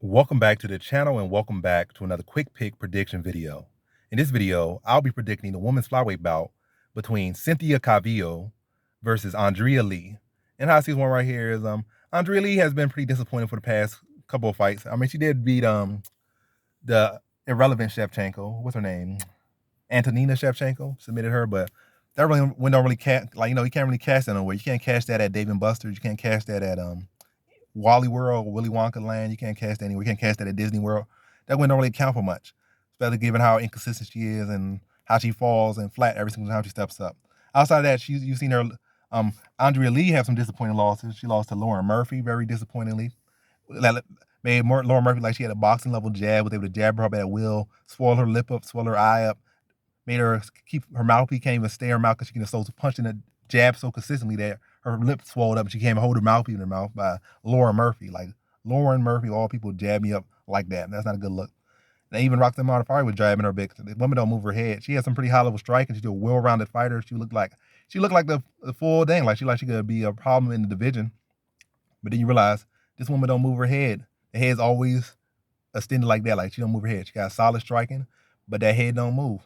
Welcome back to the channel and welcome back to another quick pick prediction video. In this video, I'll be predicting the women's flyweight bout between Cynthia Calvillo versus Andrea Lee. And how I see this one right here is Andrea Lee has been pretty disappointing for the past couple of fights. I mean, she did beat the irrelevant Shevchenko. What's her name? Antonina Shevchenko submitted her, but that really one don't really you can't really cash that nowhere. You can't cash that at Dave and Buster's. You can't cash that at Wally World or Willy Wonka Land. You can't cast that anywhere. You can't cast that at Disney World. That one don't really count for much, especially given how inconsistent she is and how she falls and flat every single time she steps up. Outside of that, you've seen her, Andrea Lee have some disappointing losses. She lost to Lauren Murphy very disappointingly. That made Lauren Murphy like she had a boxing level jab, was able to jab her up at will, swell her lip up, swell her eye up, made her keep her mouthpiece, can't even stay her mouth because she can so punching the jab so consistently that her lips swelled up and she can't even hold her mouthpiece in her mouth by Lauren Murphy. Like Lauren Murphy, all people jab me up like that. That's not a good look. And even Roxanne Modafferi was jabbing her big. The woman don't move her head. She has some pretty high level striking. She's a well-rounded fighter. She looked like the full thing. Like she could be a problem in the division. But then you realize this woman don't move her head. The head's always extended like that. Like she don't move her head. She got solid striking, but that head don't move.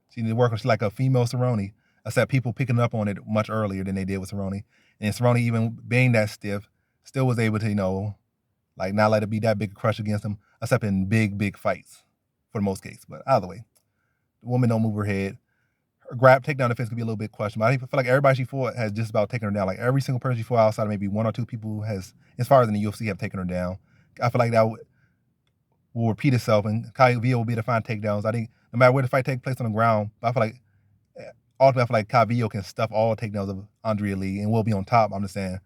She need to work on. She's like a female Cerrone, except people picking up on it much earlier than they did with Cerrone. And Cerrone, even being that stiff, still was able to, like not let it be that big a crush against him, except in big fights for the most case. But either way, the woman don't move her head. Her takedown defense could be a little bit questionable. I feel like everybody she fought has just about taken her down. Like every single person she fought outside of maybe one or two people has, as far as in the UFC, have taken her down. I feel like that will repeat itself, and Calvillo will be able to find takedowns. I think no matter where the fight takes place on the ground, but I feel like ultimately, I feel like Calvillo can stuff all takedowns of Andrea Lee and will be on top. I'm just saying,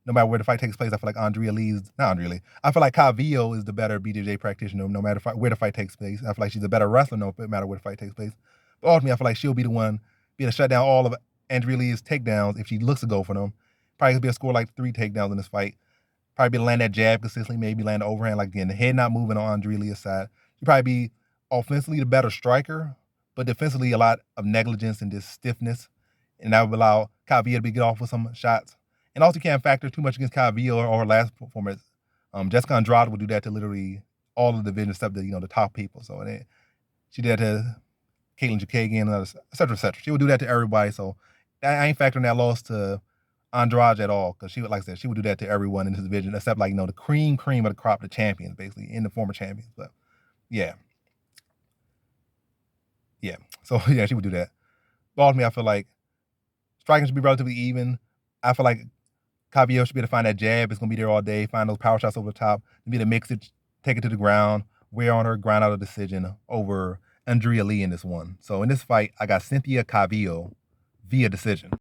no matter where the fight takes place, I feel like not Andrea Lee. I feel like Calvillo is the better BJJ practitioner, no matter where the fight takes place. I feel like she's a better wrestler, no matter where the fight takes place. But ultimately, I feel like she'll be the one being able to shut down all of Andrea Lee's takedowns if she looks to go for them. Probably gonna be a score like 3 takedowns in this fight. Probably be able to land that jab consistently, maybe land the overhand. Like again, the head not moving on Andrea Lee's side. She'd probably be offensively the better striker, but defensively a lot of negligence and just stiffness. And that would allow Calvillo to get off with some shots. And also you can't factor too much against Calvillo or her last performance. Jessica Andrade would do that to literally all of the division except the top people. So she did that to Caitlin Jakagian, et cetera, et cetera. She would do that to everybody. So I ain't factoring that loss to Andrade at all, because she would, like I said, she would do that to everyone in this division except the cream of the crop, the champions, basically, and the former champions. But yeah. Yeah. So yeah, she would do that. But ultimately, I feel like striking should be relatively even. I feel like Calvillo should be able to find that jab. It's gonna be there all day. Find those power shots over the top. Be able to mix it, take it to the ground, wear on her, grind out a decision over Andrea Lee in this one. So in this fight, I got Cynthia Calvillo via decision.